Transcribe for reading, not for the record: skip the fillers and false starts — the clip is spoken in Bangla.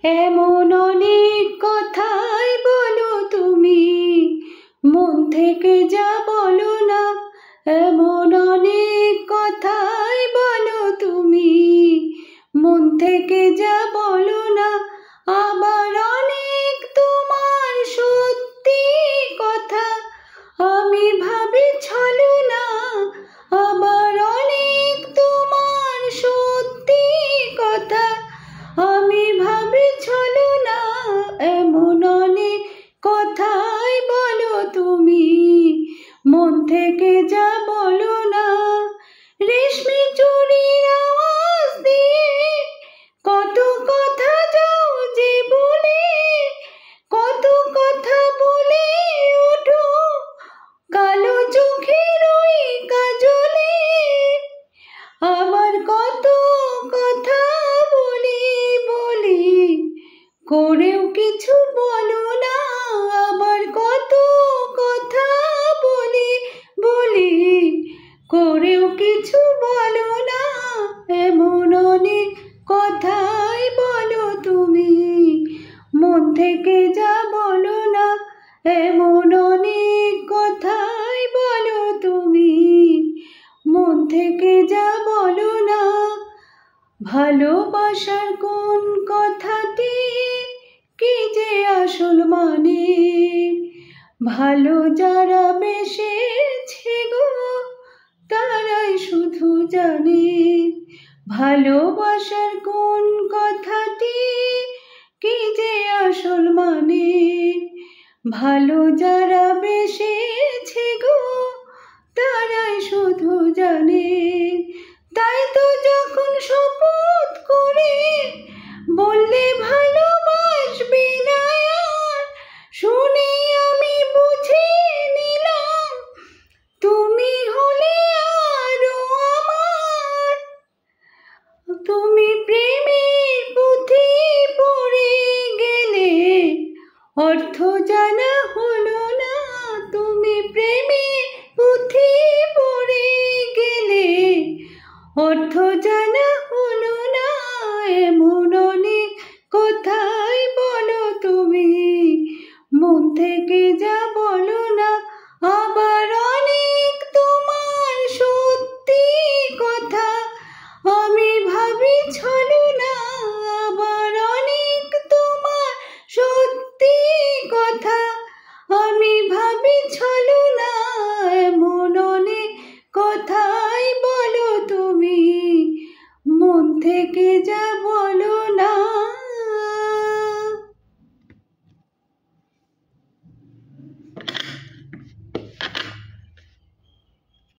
এমন অনেক কথাই বলো তুমি, মন থেকে যা বলো না। এমন অনেক কথাই বলো তুমি, মন থেকে যা বলো না। আবার অনেক তোমার সত্যি কথা আমি ভাবি ছলো না। আবার অনেক তোমার সত্যি কথা আমি ভাবি ছলো না। এমন অনেক কথাই বলো তুমি, মন থেকে যা বলো না। রেশমি চুড়ির আওয়াজ দিয়ে কত কথা যাও যে বলে, কত কথা বলে ওঠো কালো চোখের ওই কাজলে। আবার কত কথা বলি বলি করেও কিছু বলো না। আবার কত কথা বলি বলি করেও কিছু বলো না। এমন অনেক কথাই বলো তুমি, মন থেকে যা বলো না। এমন অনেক কথাই বলো তুমি, মন থেকে যা বলো না। ভালোবাসার কোন কথাটি কি যে আসল মানে, ভালো যারা বেসেছে গো তারাই শুধু জানে। ভালোবাসার কোন কথাটি কি যে আসল মানে, ভালো যারা বেসেছে গো তারাই শুধু জানে। তাই তো যখন শপথ করে বললে ভালোবাসবে না আর, শুনে আমি বুঝে নিলাম তুমি হলে আরো আমার। তুমি প্রেমের পুঁথি পড়ে গেলে অর্থ জানা হলো না। তুমি প্রেমের পুঁথি পড়ে গেলে অর্থ